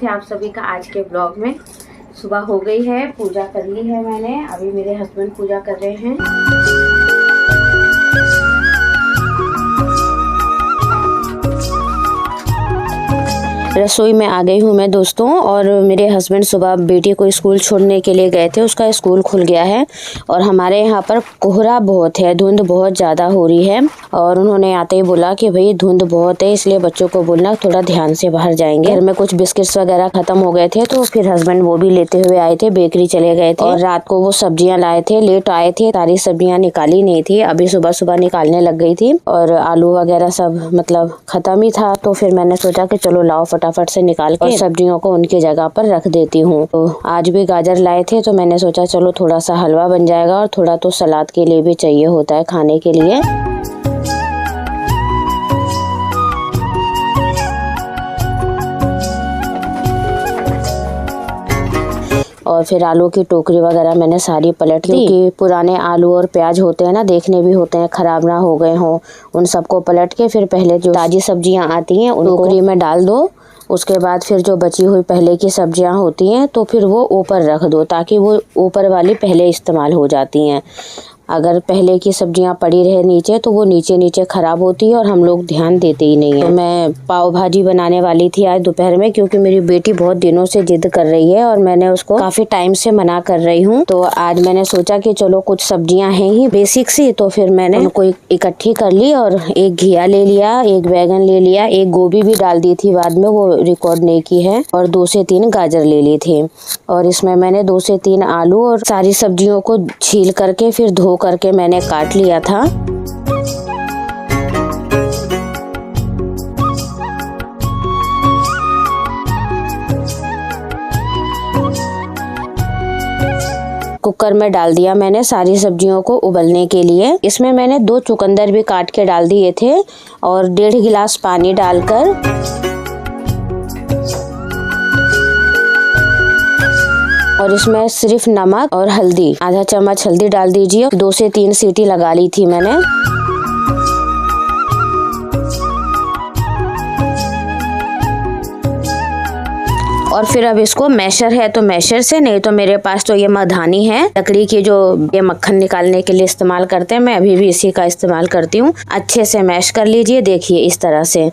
स्वागत है आप सभी का आज के ब्लॉग में। सुबह हो गई है, पूजा कर ली है मैंने। अभी मेरे हस्बैंड पूजा कर रहे हैं। रसोई में आ गई हूँ मैं दोस्तों। और मेरे हस्बैंड सुबह बेटी को स्कूल छोड़ने के लिए गए थे, उसका स्कूल खुल गया है और हमारे यहाँ पर कोहरा बहुत है, धुंध बहुत ज़्यादा हो रही है। और उन्होंने आते ही बोला कि भाई धुंध बहुत है, इसलिए बच्चों को बोलना थोड़ा ध्यान से बाहर जाएंगे। घर में कुछ बिस्किट्स वगैरह खत्म हो गए थे तो फिर हस्बैंड वो भी लेते हुए आए थे, बेकरी चले गए थे। और रात को वो सब्जियाँ लाए थे, लेट आए थे, सारी सब्जियाँ निकाली नहीं थी, अभी सुबह सुबह निकालने लग गई थी। और आलू वगैरह सब मतलब खत्म ही था, तो फिर मैंने सोचा कि चलो लाओ फटाफट से निकाल के सब्जियों को उनकी जगह पर रख देती हूँ। तो आज भी गाजर लाए थे तो मैंने सोचा चलो थोड़ा सा हलवा बन जाएगा और थोड़ा तो सलाद के लिए भी चाहिए होता है खाने के लिए। और फिर आलू की टोकरी वगैरह मैंने सारी पलट ली, क्योंकि पुराने आलू और प्याज होते हैं ना, देखने भी होते हैं खराब ना हो गए हों। उन सबको पलट के फिर पहले जो ताजी सब्जियां आती हैं उन टोकरी में डाल दो। उसके बाद फिर जो बची हुई पहले की सब्जियां होती हैं तो फिर वो ऊपर रख दो, ताकि वो ऊपर वाली पहले इस्तेमाल हो जाती हैं। अगर पहले की सब्जियां पड़ी रहे नीचे तो वो नीचे नीचे खराब होती है और हम लोग ध्यान देते ही नहीं है। तो मैं पाव भाजी बनाने वाली थी आज दोपहर में, क्योंकि मेरी बेटी बहुत दिनों से जिद कर रही है और मैंने उसको काफी टाइम से मना कर रही हूँ। तो आज मैंने सोचा कि चलो कुछ सब्जियां हैं ही बेसिक सी, तो फिर मैंने उनको इकट्ठी कर ली और एक घिया ले लिया, एक बैगन ले लिया, एक गोभी भी डाल दी थी बाद में, वो रिकॉर्ड नहीं की है, और 2 से 3 गाजर ले ली थी। और इसमें मैंने 2 से 3 आलू और सारी सब्जियों को छील करके फिर धो करके मैंने काट लिया था। कुकर में डाल दिया मैंने सारी सब्जियों को उबलने के लिए। इसमें मैंने 2 चुकंदर भी काट के डाल दिए थे और 1.5 गिलास पानी डालकर और इसमें सिर्फ नमक और हल्दी, आधा चम्मच हल्दी डाल दीजिए। 2 से 3 सीटी लगा ली थी मैंने। और फिर अब इसको मैशर है तो मैशर से, नहीं तो मेरे पास तो ये मधानी है लकड़ी की, जो ये मक्खन निकालने के लिए इस्तेमाल करते हैं, मैं अभी भी इसी का इस्तेमाल करती हूँ। अच्छे से मैश कर लीजिए, देखिए इस तरह से।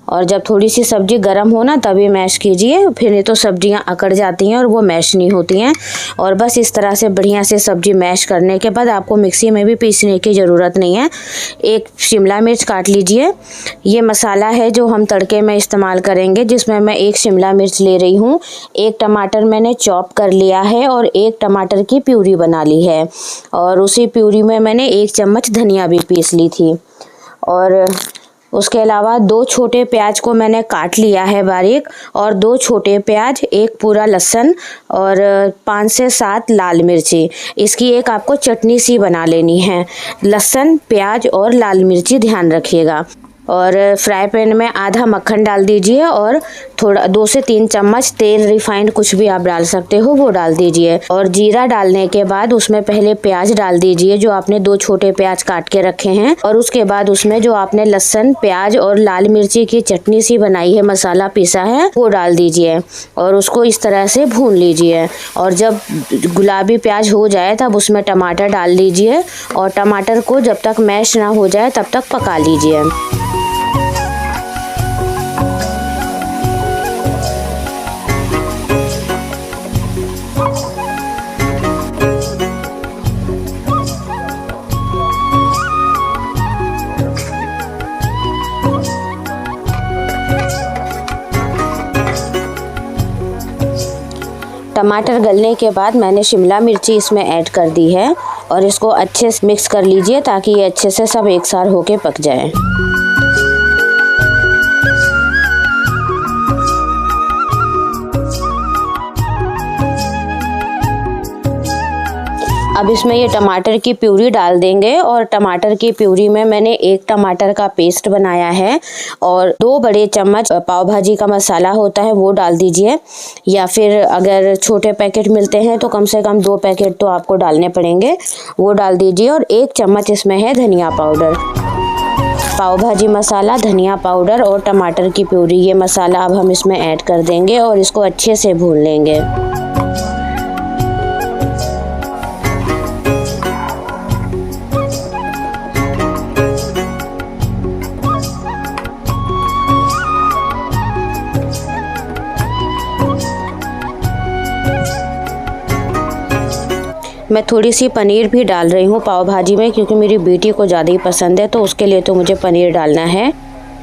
और जब थोड़ी सी सब्जी गर्म हो ना तभी मैश कीजिए, फिर नहीं तो सब्जियां अकड़ जाती हैं और वो मैश नहीं होती हैं। और बस इस तरह से बढ़िया से सब्जी मैश करने के बाद आपको मिक्सी में भी पीसने की ज़रूरत नहीं है। एक शिमला मिर्च काट लीजिए। ये मसाला है जो हम तड़के में इस्तेमाल करेंगे, जिसमें मैं 1 शिमला मिर्च ले रही हूँ। 1 टमाटर मैंने चॉप कर लिया है और 1 टमाटर की प्यूरी बना ली है। और उसी प्यूरी में मैंने 1 चम्मच धनिया भी पीस ली थी। और उसके अलावा 2 छोटे प्याज को मैंने काट लिया है बारीक, और 2 छोटे प्याज, 1 पूरा लहसुन और 5 से 7 लाल मिर्ची। इसकी एक आपको चटनी सी बना लेनी है। लहसुन, प्याज और लाल मिर्ची ध्यान रखिएगा। और फ्राई पैन में आधा मक्खन डाल दीजिए और थोड़ा 2 से 3 चम्मच तेल, रिफाइंड कुछ भी आप डाल सकते हो वो डाल दीजिए। और जीरा डालने के बाद उसमें पहले प्याज डाल दीजिए, जो आपने 2 छोटे प्याज काट के रखे हैं। और उसके बाद उसमें जो आपने लहसुन, प्याज और लाल मिर्ची की चटनी सी बनाई है, मसाला पीसा है, वो डाल दीजिए और उसको इस तरह से भून लीजिए। और जब गुलाबी प्याज हो जाए तब उसमें टमाटर डाल दीजिए और टमाटर को जब तक मैश ना हो जाए तब तक पका लीजिए। टमाटर गलने के बाद मैंने शिमला मिर्ची इसमें ऐड कर दी है और इसको अच्छे से मिक्स कर लीजिए, ताकि ये अच्छे से सब एक साथ होके पक जाए। अब इसमें ये टमाटर की प्यूरी डाल देंगे। और टमाटर की प्यूरी में मैंने 1 टमाटर का पेस्ट बनाया है और 2 बड़े चम्मच पाव भाजी का मसाला होता है वो डाल दीजिए, या फिर अगर छोटे पैकेट मिलते हैं तो कम से कम 2 पैकेट तो आपको डालने पड़ेंगे, वो डाल दीजिए। और 1 चम्मच इसमें है धनिया पाउडर। पाव भाजी मसाला, धनिया पाउडर और टमाटर की प्यूरी, ये मसाला अब हम इसमें ऐड कर देंगे और इसको अच्छे से भून लेंगे। मैं थोड़ी सी पनीर भी डाल रही हूँ पाव भाजी में, क्योंकि मेरी बेटी को ज़्यादा ही पसंद है, तो उसके लिए तो मुझे पनीर डालना है।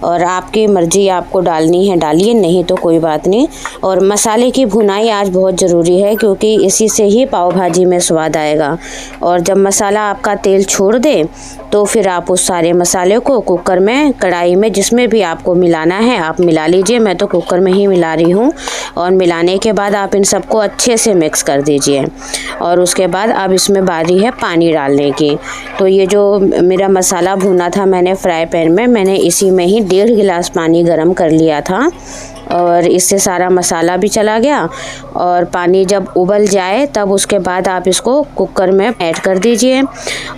और आपकी मर्ज़ी, आपको डालनी है डालिए, नहीं तो कोई बात नहीं। और मसाले की भुनाई आज बहुत ज़रूरी है, क्योंकि इसी से ही पाव भाजी में स्वाद आएगा। और जब मसाला आपका तेल छोड़ दे तो फिर आप उस सारे मसाले को कुकर में, कढ़ाई में, जिसमें भी आपको मिलाना है आप मिला लीजिए। मैं तो कुकर में ही मिला रही हूँ। और मिलाने के बाद आप इन सबको अच्छे से मिक्स कर दीजिए। और उसके बाद अब इसमें बारी है पानी डालने की। तो ये जो मेरा मसाला भुना था मैंने फ्राई पैन में, मैंने इसी में ही 1.5 गिलास पानी गरम कर लिया था। और इससे सारा मसाला भी चला गया। और पानी जब उबल जाए तब उसके बाद आप इसको कुकर में ऐड कर दीजिए।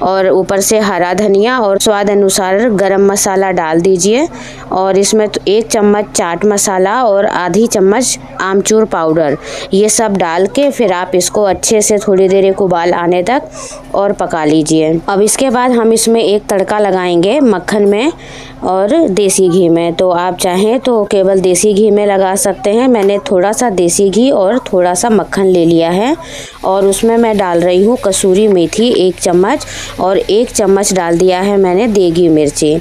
और ऊपर से हरा धनिया और स्वाद अनुसार गरम मसाला डाल दीजिए। और इसमें तो 1 चम्मच चाट मसाला और आधी चम्मच आमचूर पाउडर, ये सब डाल के फिर आप इसको अच्छे से थोड़ी देर एक उबाल आने तक और पका लीजिए। अब इसके बाद हम इसमें एक तड़का लगाएंगे मक्खन में और देसी घी में। तो आप चाहें तो केवल देसी घी में लगा सकते हैं। मैंने थोड़ा सा देसी घी और थोड़ा सा मक्खन ले लिया है। और उसमें मैं डाल रही हूँ कसूरी मेथी 1 चम्मच और 1 चम्मच डाल दिया है मैंने देगी मिर्ची।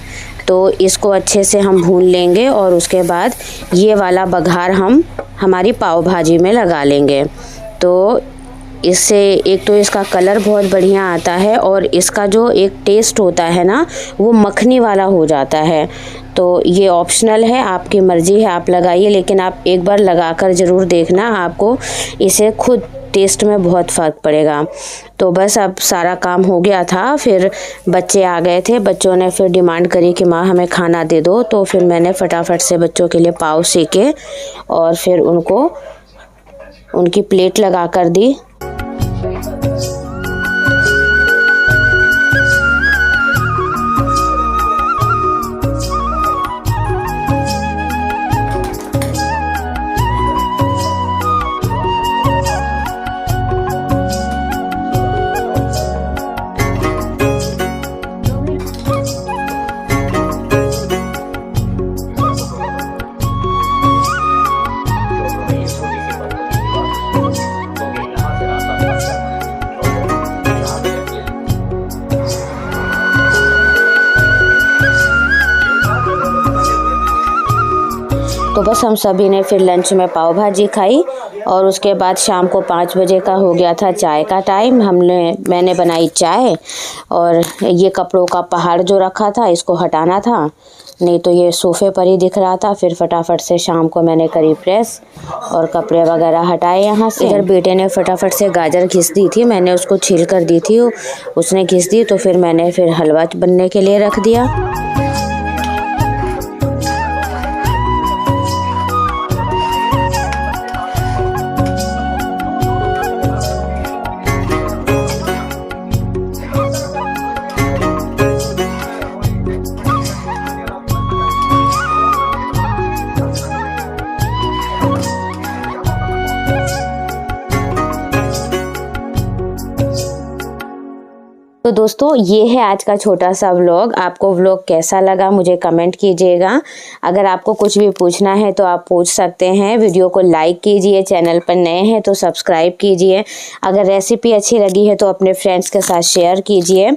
तो इसको अच्छे से हम भून लेंगे और उसके बाद ये वाला बघार हम हमारी पाव भाजी में लगा लेंगे। तो इससे एक तो इसका कलर बहुत बढ़िया आता है और इसका जो एक टेस्ट होता है ना, वो मखनी वाला हो जाता है। तो ये ऑप्शनल है, आपकी मर्ज़ी है, आप लगाइए, लेकिन आप एक बार लगाकर ज़रूर देखना, आपको इसे खुद टेस्ट में बहुत फ़र्क पड़ेगा। तो बस अब सारा काम हो गया था। फिर बच्चे आ गए थे, बच्चों ने फिर डिमांड करी कि माँ हमें खाना दे दो। तो फिर मैंने फटाफट से बच्चों के लिए पाव सेके और फिर उनको उनकी प्लेट लगा कर दी। तो बस हम सभी ने फिर लंच में पाव भाजी खाई। और उसके बाद शाम को 5 बजे का हो गया था चाय का टाइम। मैंने बनाई चाय। और ये कपड़ों का पहाड़ जो रखा था इसको हटाना था, नहीं तो ये सोफ़े पर ही दिख रहा था। फिर फटाफट से शाम को मैंने करी प्रेस और कपड़े वगैरह हटाए यहाँ से। इधर बेटे ने फटाफट से गाजर घिस दी थी, मैंने उसको छील कर दी थी, उसने घिस दी। तो फिर मैंने फिर हलवा बनने के लिए रख दिया। तो दोस्तों ये है आज का छोटा सा व्लॉग। आपको व्लॉग कैसा लगा मुझे कमेंट कीजिएगा। अगर आपको कुछ भी पूछना है तो आप पूछ सकते हैं। वीडियो को लाइक कीजिए, चैनल पर नए हैं तो सब्सक्राइब कीजिए। अगर रेसिपी अच्छी लगी है तो अपने फ्रेंड्स के साथ शेयर कीजिए।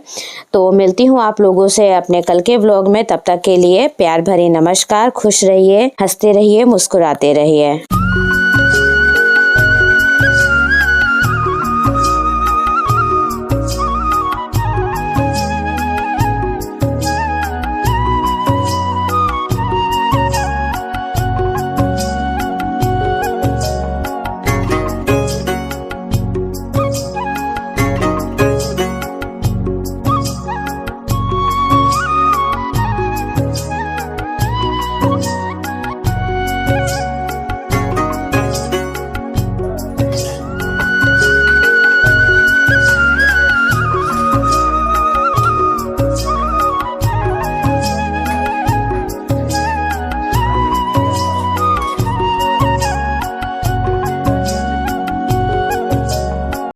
तो मिलती हूँ आप लोगों से अपने कल के व्लॉग में। तब तक के लिए प्यार भरी नमस्कार। खुश रहिए, हंसते रहिए, मुस्कुराते रहिए।